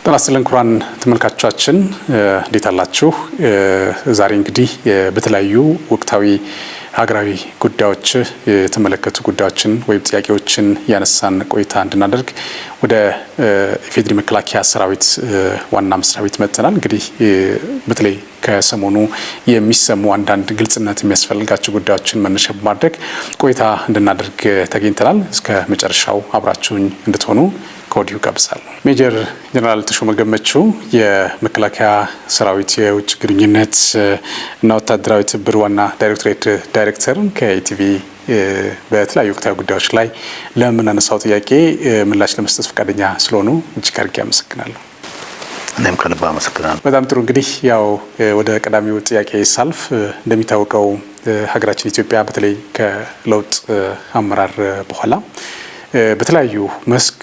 ጤና ይስጥልን ክቡራን ተመልካቾቻችን እንዴት አላችሁ? ዛሬ እንግዲህ በተለያዩ ወቅታዊ ሀገራዊ ጉዳዮች የተመለከቱ ጉዳዮችን ወይም ጥያቄዎችን ያነሳን ቆይታ እንድናደርግ ወደ ኢፌዴሪ መከላከያ ሰራዊት ዋና መስሪያ ቤት መጥተናል። እንግዲህ በተለይ ከሰሞኑ የሚሰሙ አንዳንድ ግልጽነት የሚያስፈልጋቸው ጉዳዮችን መነሻ በማድረግ ቆይታ እንድናደርግ ተገኝተናል። እስከ መጨረሻው አብራችሁኝ እንድትሆኑ ከወዲሁ ጋብዛለሁ። ሜጀር ጀነራል ተሾመ ገመቹ የመከላከያ ሰራዊት የውጭ ግንኙነት እና ወታደራዊ ትብብር ዋና ዳይሬክቶሬት ዳይሬክተር ከኢቲቪ በተለያዩ ወቅታዊ ጉዳዮች ላይ ለምናነሳው ጥያቄ ምላሽ ለመስጠት ፈቃደኛ ስለሆኑ እጅግ አድርጌ አመሰግናለሁ። እኔም ከልብ አመሰግናለሁ። በጣም ጥሩ። እንግዲህ ያው ወደ ቀዳሚው ጥያቄ ሳልፍ እንደሚታወቀው ሀገራችን ኢትዮጵያ በተለይ ከለውጥ አመራር በኋላ በተለያዩ መስክ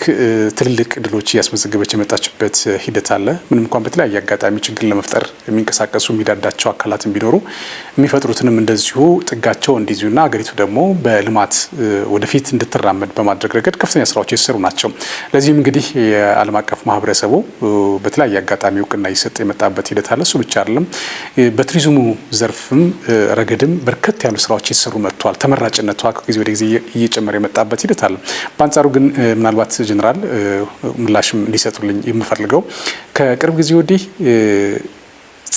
ትልልቅ ድሎች እያስመዘገበች የመጣችበት ሂደት አለ። ምንም እንኳን በተለያየ አጋጣሚ ችግር ለመፍጠር የሚንቀሳቀሱ የሚዳዳቸው አካላትን ቢኖሩ የሚፈጥሩትንም እንደዚሁ ጥጋቸው እንዲይዙና ሀገሪቱ ደግሞ በልማት ወደፊት እንድትራመድ በማድረግ ረገድ ከፍተኛ ስራዎች የተሰሩ ናቸው። ለዚህም እንግዲህ የዓለም አቀፍ ማህበረሰቡ በተለያየ አጋጣሚ እውቅና እየሰጠ የመጣበት ሂደት አለ። እሱ ብቻ አይደለም፣ በቱሪዝሙ ዘርፍም ረገድም በርከት ያሉ ስራዎች የተሰሩ መጥተዋል። ተመራጭነቷ ከጊዜ ወደ ጊዜ እየጨመረ የመጣበት ሂደት አለ። በአንጻሩ ግን ምናልባት ጀነራል ምላሽም እንዲሰጡልኝ የምፈልገው ከቅርብ ጊዜ ወዲህ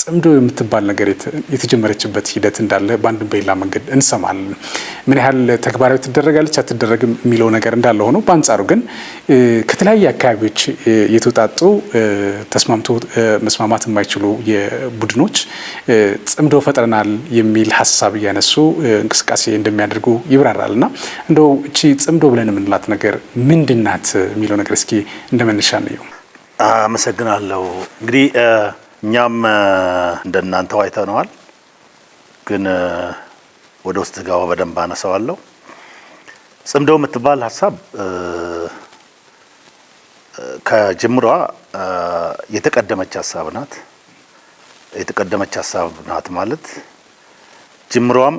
ጽምዶ የምትባል ነገር የተጀመረችበት ሂደት እንዳለ በአንድም በሌላ መንገድ እንሰማለን። ምን ያህል ተግባራዊ ትደረጋለች አትደረግም የሚለው ነገር እንዳለ ሆኖ በአንጻሩ ግን ከተለያየ አካባቢዎች የተውጣጡ ተስማምቶ መስማማት የማይችሉ የቡድኖች ጽምዶ ፈጥረናል የሚል ሀሳብ እያነሱ እንቅስቃሴ እንደሚያደርጉ ይብራራልና እንደው እቺ ጽምዶ ብለን የምንላት ነገር ምንድናት የሚለው ነገር እስኪ እንደመነሻ ነው። አመሰግናለሁ። እንግዲህ እኛም እንደናንተው አይተነዋል፣ ግን ወደ ውስጥ ጋር በደንብ አነሳዋለሁ። ጽምዶ የምትባል ሀሳብ ከጅምሯ የተቀደመች ሀሳብ ናት። የተቀደመች ሀሳብ ናት ማለት ጅምሯም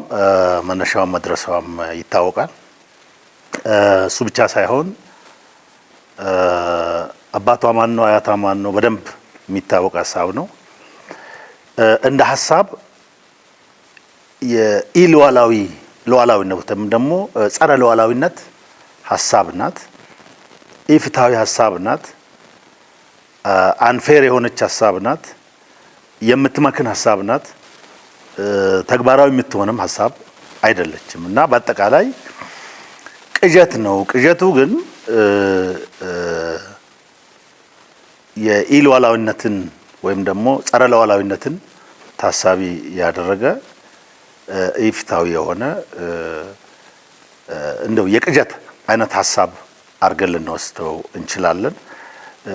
መነሻዋም መድረሻዋም ይታወቃል። እሱ ብቻ ሳይሆን አባቷ ማን ነው አያቷ ማን ነው በደንብ የሚታወቅ ሀሳብ ነው። እንደ ሀሳብ ሉዓላዊነት ወይም ደግሞ ጸረ ሉዓላዊነት ሀሳብ ናት። ኢፍትሐዊ ሀሳብ ናት። አንፌር የሆነች ሀሳብ ናት። የምትመክን ሀሳብ ናት። ተግባራዊ የምትሆንም ሀሳብ አይደለችም እና በአጠቃላይ ቅዠት ነው። ቅዠቱ ግን የኢሉዓላዊነትን ወይም ደግሞ ጸረ ሉዓላዊነትን ታሳቢ ያደረገ ኢፍትሐዊ የሆነ እንደው የቅዠት አይነት ሀሳብ አድርገን ልንወስደው እንችላለን።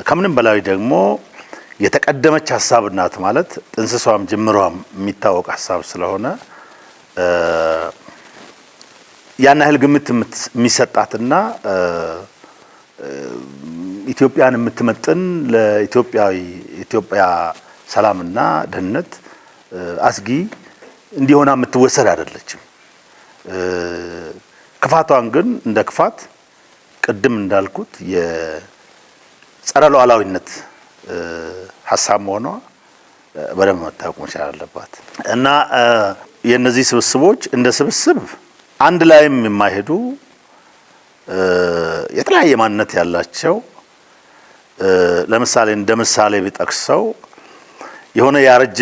ከምንም በላይ ደግሞ የተቀደመች ሀሳብ ናት ማለት ጥንስሷም ጅምሯም የሚታወቅ ሀሳብ ስለሆነ ያን ያህል ግምት የሚሰጣትና ኢትዮጵያን የምትመጥን ለኢትዮጵያ ሰላምና ደህንነት አስጊ እንዲሆና የምትወሰድ አይደለችም። ክፋቷን ግን እንደ ክፋት ቅድም እንዳልኩት የጸረ ሉዓላዊነት ሀሳብ መሆኗ በደንብ መታወቅ መቻል አለባት እና የእነዚህ ስብስቦች እንደ ስብስብ አንድ ላይም የማይሄዱ የተለያየ ማንነት ያላቸው ለምሳሌ እንደ ምሳሌ ቢጠቅሰው የሆነ ያረጀ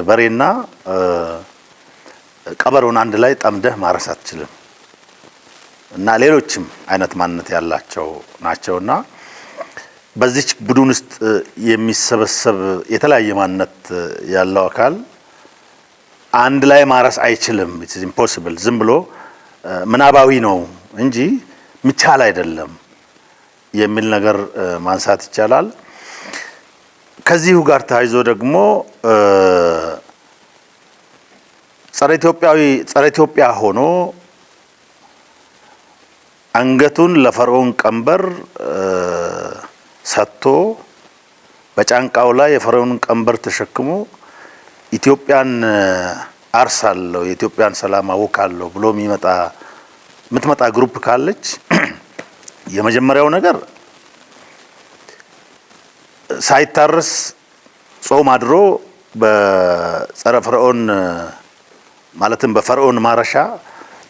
በሬና ቀበሮን አንድ ላይ ጠምደህ ማረስ አትችልም እና ሌሎችም አይነት ማንነት ያላቸው ናቸውና በዚህ ቡድን ውስጥ የሚሰበሰብ የተለያየ ማንነት ያለው አካል አንድ ላይ ማረስ አይችልም። it is impossible። ዝም ብሎ ምናባዊ ነው እንጂ ሚቻል አይደለም የሚል ነገር ማንሳት ይቻላል። ከዚሁ ጋር ተያይዞ ደግሞ ጸረ ኢትዮጵያ ሆኖ አንገቱን ለፈርዖን ቀንበር ሰጥቶ በጫንቃው ላይ የፈርዖንን ቀንበር ተሸክሞ ኢትዮጵያን አርሳለሁ የኢትዮጵያን ሰላም አውካለሁ ብሎ የምትመጣ ግሩፕ ካለች የመጀመሪያው ነገር ሳይታረስ ጾም አድሮ በጸረ ፈርዖን ማለትም በፈርዖን ማረሻ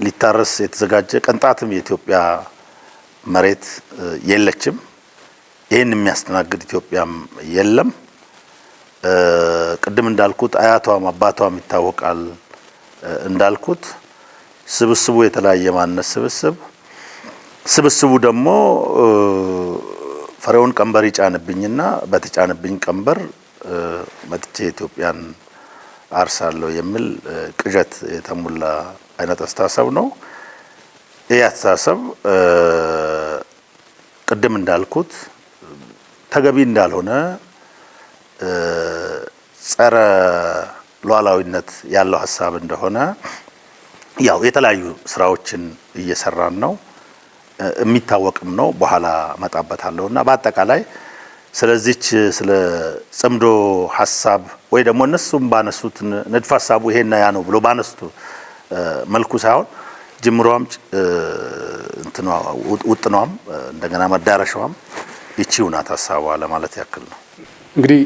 ሊታረስ የተዘጋጀ ቅንጣትም የኢትዮጵያ መሬት የለችም። ይህን የሚያስተናግድ ኢትዮጵያም የለም። ቅድም እንዳልኩት አያቷም አባቷም ይታወቃል። እንዳልኩት ስብስቡ የተለያየ ማንነት ስብስቡ ደግሞ ፈርዖን ቀንበር ይጫንብኝና በተጫንብኝ ቀንበር መጥቼ ኢትዮጵያን አርሳለሁ የሚል ቅዠት የተሞላ አይነት አስተሳሰብ ነው። ይህ አስተሳሰብ ቅድም እንዳልኩት ተገቢ እንዳልሆነ ጸረ ሉዓላዊነት ያለው ሀሳብ እንደሆነ ያው የተለያዩ ስራዎችን እየሰራን ነው፣ የሚታወቅም ነው። በኋላ መጣበታለሁና በአጠቃላይ ስለዚች ስለ ጽምዶ ሀሳብ ወይ ደግሞ እነሱም ባነሱት ንድፈ ሀሳቡ ይሄና ያ ነው ብሎ ባነሱት መልኩ ሳይሆን ጅምሯም እንትኗ ውጥኗም እንደገና መዳረሻዋም ይቺው ናት ሀሳቧ ለማለት ያክል ነው። እንግዲህ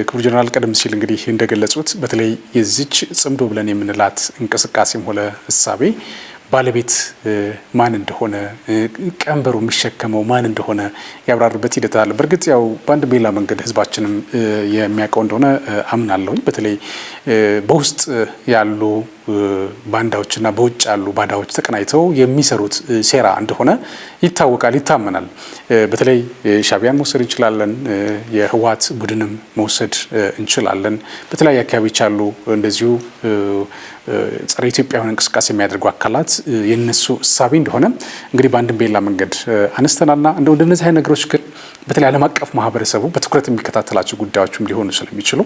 ክቡር ጀነራል ቀደም ሲል እንግዲህ እንደገለጹት በተለይ የዚች ጽምዶ ብለን የምንላት እንቅስቃሴም ሆነ እሳቤ ባለቤት ማን እንደሆነ ቀንበሩ የሚሸከመው ማን እንደሆነ ያብራሩበት ሂደት አለ። በእርግጥ ያው በአንድ በሌላ መንገድ ህዝባችንም የሚያውቀው እንደሆነ አምናለሁኝ። በተለይ በውስጥ ያሉ ባንዳዎችና በውጭ ያሉ ባዳዎች ተቀናይተው የሚሰሩት ሴራ እንደሆነ ይታወቃል፣ ይታመናል። በተለይ ሻዕቢያን መውሰድ እንችላለን፣ የህወሓት ቡድንም መውሰድ እንችላለን። በተለያየ አካባቢዎች ያሉ እንደዚሁ ጸረ ኢትዮጵያ የሆነ እንቅስቃሴ የሚያደርጉ አካላት የነሱ እሳቤ እንደሆነ እንግዲህ በአንድም በሌላ መንገድ አነስተናልና እንደነዚህ አይነት ነገሮች ግን በተለይ ዓለም አቀፍ ማህበረሰቡ በትኩረት የሚከታተላቸው ጉዳዮችም ሊሆኑ ስለሚችሉ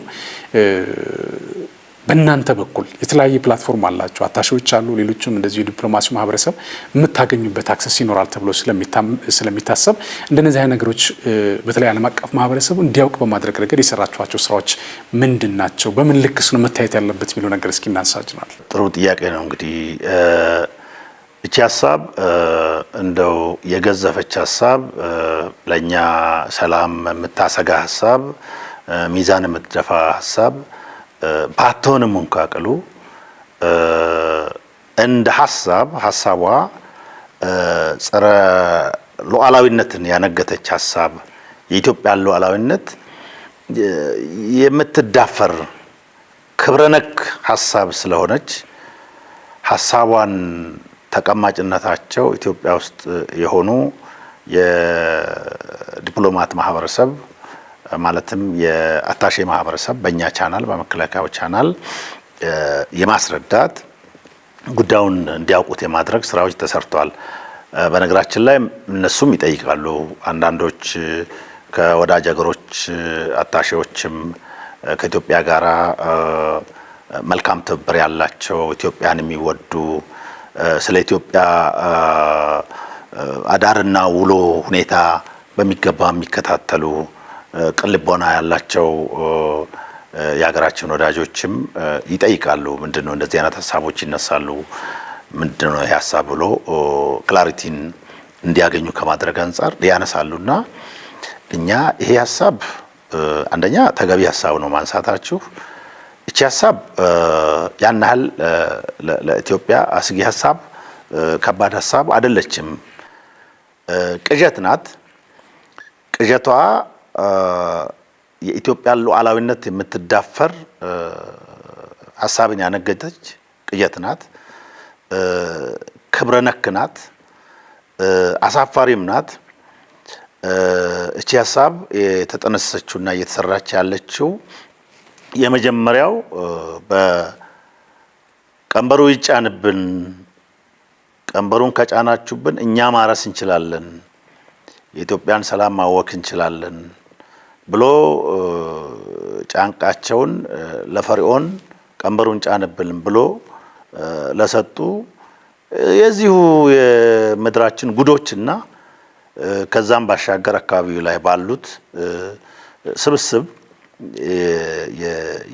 በእናንተ በኩል የተለያየ ፕላትፎርም አላቸው፣ አታሺዎች አሉ፣ ሌሎችም እንደዚሁ የዲፕሎማሲ ማህበረሰብ የምታገኙበት አክሰስ ይኖራል ተብሎ ስለሚታሰብ እንደነዚህ አይነት ነገሮች በተለይ ዓለም አቀፍ ማህበረሰቡ እንዲያውቅ በማድረግ ረገድ የሰራችኋቸው ስራዎች ምንድን ናቸው? በምን ልክስ ነው መታየት ያለበት የሚለው ነገር እስኪ እናንሳጅናል። ጥሩ ጥያቄ ነው። እንግዲህ እቺ ሀሳብ እንደው የገዘፈች ሀሳብ፣ ለእኛ ሰላም የምታሰጋ ሀሳብ፣ ሚዛን የምትደፋ ሀሳብ ባትሆንም እንኳ ቅሉ እንደ ሀሳቧ ጸረ ሉዓላዊነትን ያነገተች ሀሳብ፣ የኢትዮጵያን ሉዓላዊነት የምትዳፈር ክብረነክ ሀሳብ ስለሆነች ሀሳቧን ተቀማጭነታቸው ኢትዮጵያ ውስጥ የሆኑ የዲፕሎማት ማህበረሰብ ማለትም የአታሼ ማህበረሰብ በእኛ ቻናል በመከላከያው ቻናል የማስረዳት ጉዳዩን እንዲያውቁት የማድረግ ስራዎች ተሰርተዋል። በነገራችን ላይ እነሱም ይጠይቃሉ። አንዳንዶች ከወዳጅ ሀገሮች አታሼዎችም ከኢትዮጵያ ጋራ መልካም ትብብር ያላቸው ኢትዮጵያን የሚወዱ ስለ ኢትዮጵያ አዳርና ውሎ ሁኔታ በሚገባ የሚከታተሉ ቅልቦና ያላቸው የሀገራችን ወዳጆችም ይጠይቃሉ። ምንድነው እንደዚህ አይነት ሀሳቦች ይነሳሉ፣ ምንድነው ይሄ ሀሳብ ብሎ ክላሪቲን እንዲያገኙ ከማድረግ አንጻር ያነሳሉና እኛ ይሄ ሀሳብ አንደኛ ተገቢ ሀሳብ ነው ማንሳታችሁ። እቺ ሀሳብ ያን ያህል ለኢትዮጵያ አስጊ ሀሳብ፣ ከባድ ሀሳብ አይደለችም። ቅዠት ናት። ቅዠቷ የኢትዮጵያን ሉዓላዊነት የምትዳፈር ሀሳብን ያነገተች ቅዠት ናት። ክብረ ነክ ናት። አሳፋሪም ናት። እቺ ሀሳብ የተጠነሰሰችውና እየተሰራች ያለችው የመጀመሪያው በቀንበሩ ይጫንብን፣ ቀንበሩን ከጫናችሁብን እኛ ማረስ እንችላለን፣ የኢትዮጵያን ሰላም ማወክ እንችላለን ብሎ ጫንቃቸውን ለፈርዖን ቀንበሩን ጫንብን ብሎ ለሰጡ የዚሁ የምድራችን ጉዶችና ከዛም ባሻገር አካባቢው ላይ ባሉት ስብስብ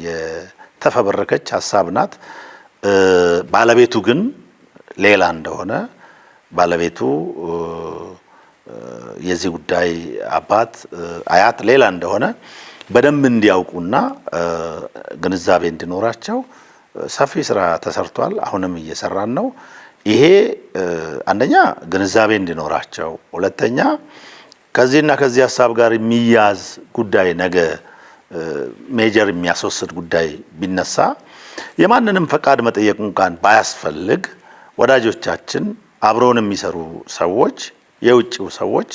የተፈበረከች ሀሳብ ናት። ባለቤቱ ግን ሌላ እንደሆነ ባለቤቱ የዚህ ጉዳይ አባት አያት ሌላ እንደሆነ በደንብ እንዲያውቁና ግንዛቤ እንዲኖራቸው ሰፊ ስራ ተሰርቷል። አሁንም እየሰራን ነው። ይሄ አንደኛ ግንዛቤ እንዲኖራቸው፣ ሁለተኛ ከዚህና ከዚህ ሀሳብ ጋር የሚያዝ ጉዳይ ነገ ሜጀር የሚያስወስድ ጉዳይ ቢነሳ የማንንም ፈቃድ መጠየቅ እንኳን ባያስፈልግ ወዳጆቻችን አብረውን የሚሰሩ ሰዎች የውጭው ሰዎች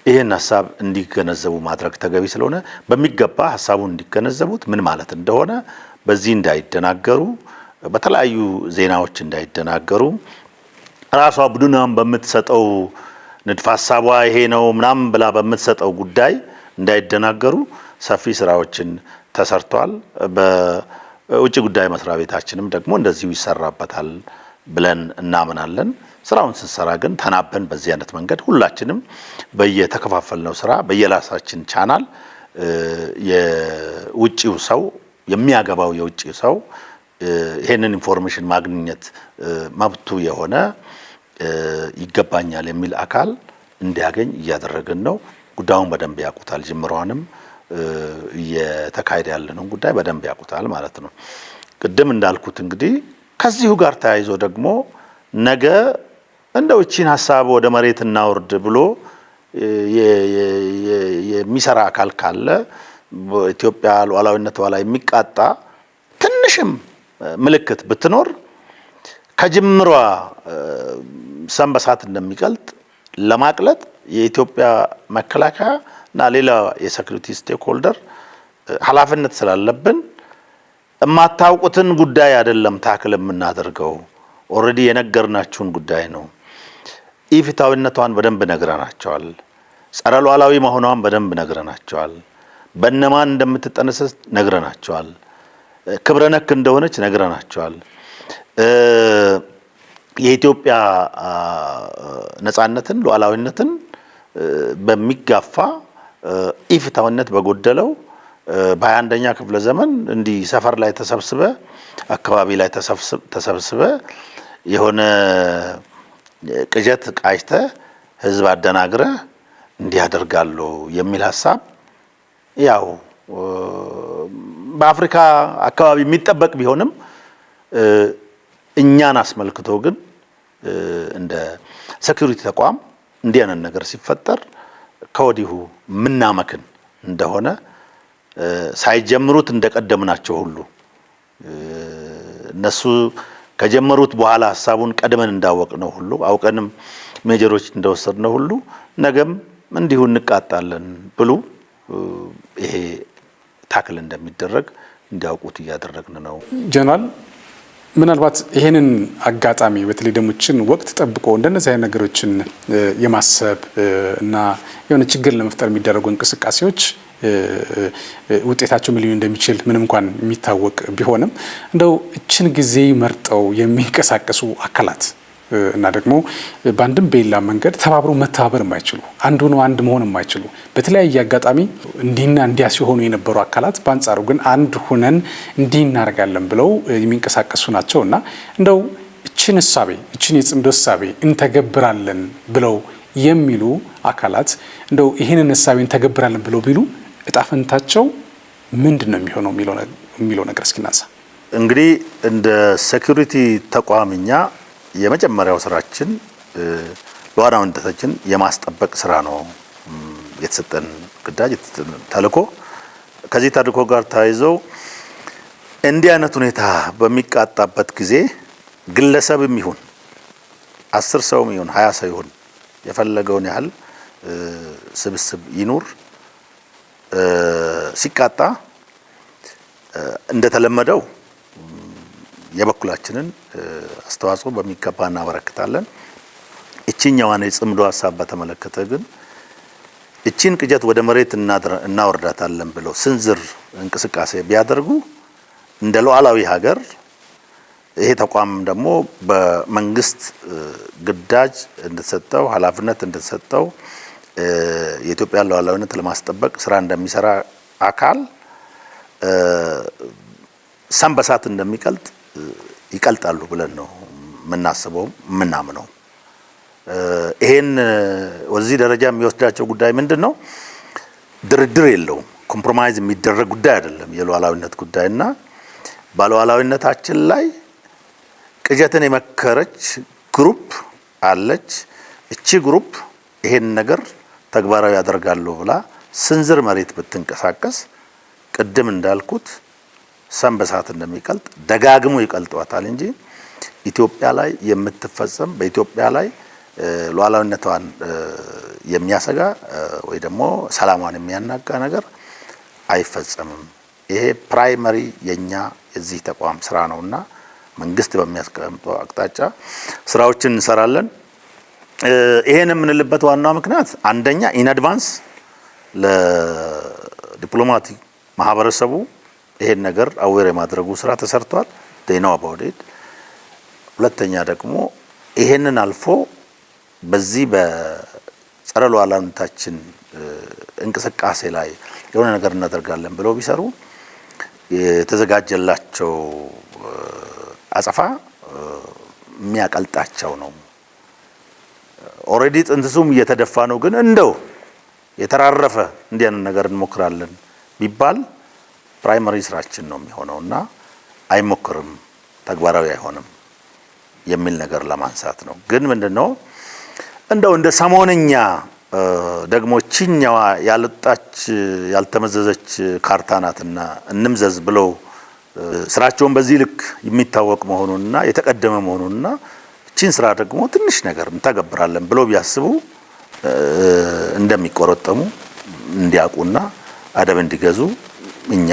ይህን ሀሳብ እንዲገነዘቡ ማድረግ ተገቢ ስለሆነ በሚገባ ሀሳቡን እንዲገነዘቡት ምን ማለት እንደሆነ በዚህ እንዳይደናገሩ በተለያዩ ዜናዎች እንዳይደናገሩ ራሷ ቡድኗን በምትሰጠው ንድፈ ሀሳቧ ይሄ ነው ምናምን ብላ በምትሰጠው ጉዳይ እንዳይደናገሩ ሰፊ ስራዎችን ተሰርቷል። በውጭ ጉዳይ መስሪያ ቤታችንም ደግሞ እንደዚሁ ይሰራበታል ብለን እናምናለን። ስራውን ስንሰራ ግን ተናበን በዚህ አይነት መንገድ ሁላችንም በየተከፋፈልነው ስራ በየራሳችን ቻናል የውጭው ሰው የሚያገባው የውጭው ሰው ይሄንን ኢንፎርሜሽን ማግኘት መብቱ የሆነ ይገባኛል የሚል አካል እንዲያገኝ እያደረግን ነው። ጉዳዩን በደንብ ያውቁታል። ጅምሯንም እየተካሄደ ያለነው ጉዳይ በደንብ ያውቁታል ማለት ነው። ቅድም እንዳልኩት እንግዲህ ከዚሁ ጋር ተያይዞ ደግሞ ነገ እንደው እቺን ሀሳብ ወደ መሬት እናወርድ ብሎ የሚሰራ አካል ካለ በኢትዮጵያ ሉዓላዊነቷ ላይ የሚቃጣ ትንሽም ምልክት ብትኖር ከጅምሯ ሰም በሳት እንደሚቀልጥ ለማቅለጥ የኢትዮጵያ መከላከያ እና ሌላ የሴኩሪቲ ስቴክሆልደር ኃላፊነት ስላለብን የማታውቁትን ጉዳይ አይደለም ታክል የምናደርገው ኦልሬዲ የነገርናችሁን ጉዳይ ነው። ኢፍትሐዊነቷን በደንብ ነግረናቸዋል። ጸረ ሉዓላዊ መሆኗን በደንብ ነግረናቸዋል። በእነማን እንደምትጠነሰስ ነግረናቸዋል። ክብረ ነክ እንደሆነች ነግረናቸዋል። የኢትዮጵያ ነጻነትን ሉዓላዊነትን በሚጋፋ ኢፍትሐዊነት በጎደለው በ21ኛ ክፍለ ዘመን እንዲህ ሰፈር ላይ ተሰብስበ አካባቢ ላይ ተሰብስበ የሆነ ቅጀት ቃጅተ ህዝብ አደናግረ እንዲህ ያደርጋሉ የሚል ሀሳብ ያው በአፍሪካ አካባቢ የሚጠበቅ ቢሆንም እኛን አስመልክቶ ግን እንደ ሴኩሪቲ ተቋም እንዲህ አይነት ነገር ሲፈጠር ከወዲሁ ምናመክን እንደሆነ ሳይጀምሩት እንደቀደምናቸው ሁሉ እነሱ ከጀመሩት በኋላ ሀሳቡን ቀድመን እንዳወቅነው ሁሉ አውቀንም ሜጀሮች እንደወሰድነው ሁሉ ነገም እንዲሁ እንቃጣለን ብሉ ይሄ ታክል እንደሚደረግ እንዲያውቁት እያደረግን ነው። ጀነራል ምናልባት ይሄንን አጋጣሚ በተለይ ደሞችን ወቅት ጠብቆ እንደነዚህ አይነት ነገሮችን የማሰብ እና የሆነ ችግር ለመፍጠር የሚደረጉ እንቅስቃሴዎች ውጤታቸው ምን ሊሆን እንደሚችል ምንም እንኳን የሚታወቅ ቢሆንም እንደው እችን ጊዜ መርጠው የሚንቀሳቀሱ አካላት እና ደግሞ በአንድም በሌላ መንገድ ተባብሮ መተባበር የማይችሉ አንዱ ነው አንድ መሆን የማይችሉ በተለያየ አጋጣሚ እንዲህና እንዲያ ሲሆኑ የነበሩ አካላት በአንጻሩ ግን አንድ ሁነን እንዲህ እናደርጋለን ብለው የሚንቀሳቀሱ ናቸው እና እንደው እችን እሳቤ እችን የጽምዶ እሳቤ እንተገብራለን ብለው የሚሉ አካላት እንደው ይህንን እሳቤ እንተገብራለን ብለው ቢሉ እጣፈንታቸው ምንድን ነው የሚሆነው የሚለው ነገር እስኪናንሳ። እንግዲህ እንደ ሴኩሪቲ ተቋምኛ የመጀመሪያው ስራችን ሉዓላዊነታችን የማስጠበቅ ስራ ነው የተሰጠን ግዳጅ ተልዕኮ። ከዚህ ተልዕኮ ጋር ተያይዘው እንዲህ አይነት ሁኔታ በሚቃጣበት ጊዜ ግለሰብም ይሁን 10 ሰውም ይሁን 20 ሰው ይሁን የፈለገውን ያህል ስብስብ ይኑር ሲቃጣ እንደተለመደው የበኩላችንን አስተዋጽኦ በሚገባ እናበረክታለን። እቺኛዋን የጽምዶ ሀሳብ በተመለከተ ግን እቺን ቅጀት ወደ መሬት እናወርዳታለን ብለው ስንዝር እንቅስቃሴ ቢያደርጉ እንደ ሉዓላዊ ሀገር ይሄ ተቋም ደግሞ በመንግስት ግዳጅ እንደተሰጠው ኃላፊነት እንደተሰጠው የኢትዮጵያ ሉዓላዊነት ለማስጠበቅ ስራ እንደሚሰራ አካል ሰም በሳት እንደሚቀልጥ ይቀልጣሉ ብለን ነው የምናስበው የምናምነው። ይሄን ወደዚህ ደረጃ የሚወስዳቸው ጉዳይ ምንድነው? ድርድር የለውም። ኮምፕሮማይዝ የሚደረግ ጉዳይ አይደለም። የሉዓላዊነት ጉዳይና ባሉዓላዊነታችን ላይ ቅጀትን የመከረች ግሩፕ አለች። እቺ ግሩፕ ይሄን ነገር ተግባራዊ ያደርጋለሁ ብላ ስንዝር መሬት ብትንቀሳቀስ ቅድም እንዳልኩት ሰም በሳት እንደሚቀልጥ ደጋግሞ ይቀልጧታል እንጂ ኢትዮጵያ ላይ የምትፈጸም በኢትዮጵያ ላይ ሉዓላዊነቷን የሚያሰጋ ወይ ደግሞ ሰላሟን የሚያናጋ ነገር አይፈጸምም። ይሄ ፕራይመሪ የኛ የዚህ ተቋም ስራ ነውና መንግስት በሚያስቀምጠው አቅጣጫ ስራዎችን እንሰራለን። ይሄን የምንልበት ዋናው ምክንያት አንደኛ ኢን አድቫንስ ለዲፕሎማቲክ ማህበረሰቡ ይሄን ነገር አዌር የማድረጉ ስራ ተሰርቷል። they know about it። ሁለተኛ ደግሞ ይሄንን አልፎ በዚህ በጸረ ሉዓላዊነታችን እንቅስቃሴ ላይ የሆነ ነገር እናደርጋለን ብለው ቢሰሩ የተዘጋጀላቸው አጸፋ የሚያቀልጣቸው ነው። ኦሬዲ ጥንትሱም እየተደፋ ነው። ግን እንደው የተራረፈ እንዲያን ነገር እንሞክራለን ቢባል ፕራይመሪ ስራችን ነው የሚሆነውና አይሞክርም፣ ተግባራዊ አይሆንም የሚል ነገር ለማንሳት ነው። ግን ምንድነው እንደው እንደ ሰሞነኛ ደግሞ ቺኛዋ ያልጣች ያልተመዘዘች ካርታ ናትና እንምዘዝ ብለው ስራቸውን በዚህ ልክ የሚታወቅ መሆኑንና የተቀደመ መሆኑንና ቺን ስራ ደግሞ ትንሽ ነገር እንተገብራለን ብለው ቢያስቡ እንደሚቆረጠሙ እንዲያውቁና አደብ እንዲገዙ እኛ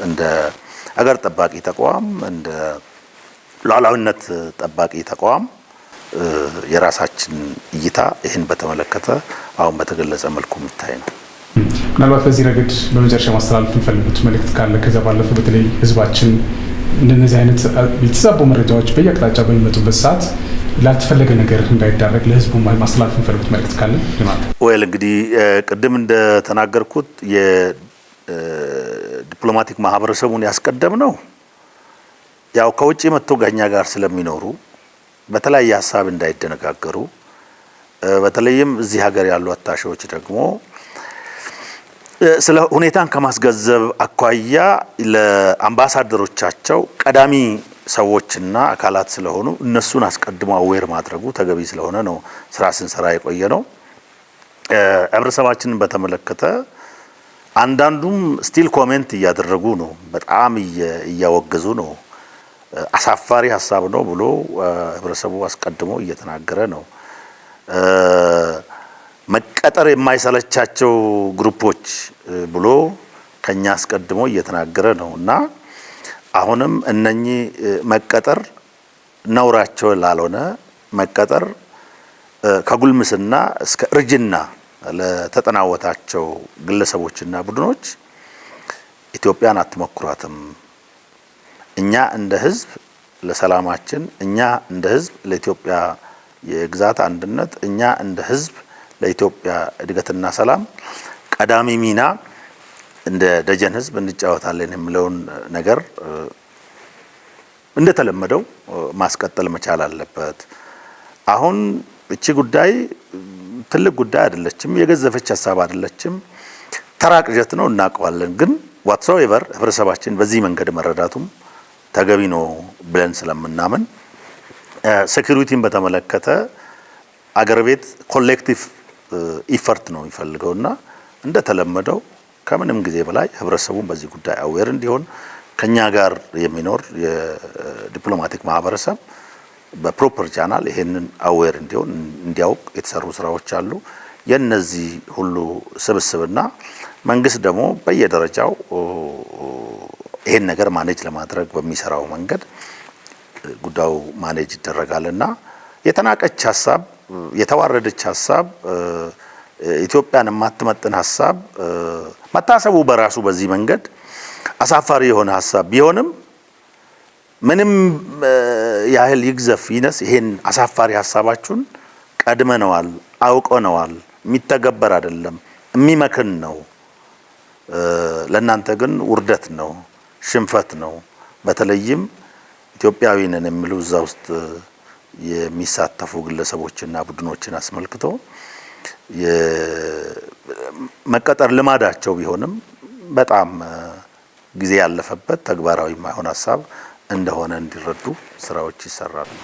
እንደ አገር ጠባቂ ተቋም እንደ ሉዓላዊነት ጠባቂ ተቋም የራሳችን እይታ ይህን በተመለከተ አሁን በተገለጸ መልኩ የሚታይ ነው። ምናልባት በዚህ ረገድ በመጨረሻ ማስተላለፍ የሚፈልጉት መልእክት ካለ ከዛ ባለፈ በተለይ ህዝባችን እንደነዚህ አይነት የተዛቡ መረጃዎች በየአቅጣጫ በሚመጡበት ሰዓት ላልተፈለገ ነገር እንዳይዳረግ ለህዝቡ ማስተላለፍ የሚፈልጉት መልእክት ካለ ለማለት ወይል እንግዲህ ቅድም እንደተናገርኩት የዲፕሎማቲክ ማህበረሰቡን ያስቀደም ነው ያው ከውጪ መጥቶ ጋኛ ጋር ስለሚኖሩ በተለያየ ሀሳብ እንዳይደነጋገሩ በተለይም እዚህ ሀገር ያሉ አታሺዎች ደግሞ ስለ ሁኔታን ከማስገንዘብ አኳያ ለአምባሳደሮቻቸው ቀዳሚ ሰዎችና አካላት ስለሆኑ እነሱን አስቀድሞ አዌር ማድረጉ ተገቢ ስለሆነ ነው ስራ ስንሰራ የቆየ ነው። ህብረተሰባችንን በተመለከተ አንዳንዱም ስቲል ኮሜንት እያደረጉ ነው፣ በጣም እያወገዙ ነው። አሳፋሪ ሀሳብ ነው ብሎ ህብረተሰቡ አስቀድሞ እየተናገረ ነው። መቀጠር የማይሰለቻቸው ግሩፖች ብሎ ከኛ አስቀድሞ እየተናገረ ነው እና አሁንም እነኚህ መቀጠር ነውራቸው ላልሆነ መቀጠር ከጉልምስና እስከ እርጅና ለተጠናወታቸው ግለሰቦችና ቡድኖች ኢትዮጵያን አትሞክሯትም። እኛ እንደ ህዝብ ለሰላማችን፣ እኛ እንደ ህዝብ ለኢትዮጵያ የግዛት አንድነት፣ እኛ እንደ ህዝብ ለኢትዮጵያ እድገትና ሰላም ቀዳሚ ሚና እንደ ደጀን ህዝብ እንጫወታለን የሚለውን ነገር እንደተለመደው ማስቀጠል መቻል አለበት። አሁን እቺ ጉዳይ ትልቅ ጉዳይ አይደለችም፣ የገዘፈች ሀሳብ አይደለችም፣ ተራ ቅዠት ነው እናውቀዋለን። ግን ዋትሶኤቨር ህብረተሰባችን በዚህ መንገድ መረዳቱም ተገቢ ነው ብለን ስለምናምን ሴኩሪቲን በተመለከተ አገር ቤት ኮሌክቲቭ ኢፈርት ነው የሚፈልገውና እንደተለመደው ከምንም ጊዜ በላይ ህብረተሰቡን በዚህ ጉዳይ አዌር እንዲሆን ከኛ ጋር የሚኖር የዲፕሎማቲክ ማህበረሰብ በፕሮፐር ቻናል ይሄንን አዌር እንዲሆን እንዲያውቅ የተሰሩ ስራዎች አሉ። የነዚህ ሁሉ ስብስብና መንግስት ደግሞ በየደረጃው ይሄን ነገር ማኔጅ ለማድረግ በሚሰራው መንገድ ጉዳዩ ማኔጅ ይደረጋልና የተናቀች ሀሳብ፣ የተዋረደች ሀሳብ፣ ኢትዮጵያን የማትመጥን ሀሳብ መታሰቡ በራሱ በዚህ መንገድ አሳፋሪ የሆነ ሀሳብ ቢሆንም ምንም ያህል ይግዘፍ ይነስ ይሄን አሳፋሪ ሀሳባችሁን ቀድመነዋል፣ አውቀነዋል፣ የሚተገበር አይደለም፣ የሚመክን ነው። ለእናንተ ግን ውርደት ነው፣ ሽንፈት ነው። በተለይም ኢትዮጵያዊ ነን የሚሉ እዛ ውስጥ የሚሳተፉ ግለሰቦችና ቡድኖችን አስመልክቶ መቀጠር ልማዳቸው ቢሆንም በጣም ጊዜ ያለፈበት ተግባራዊ የማይሆን ሀሳብ እንደሆነ እንዲረዱ ስራዎች ይሰራሉ።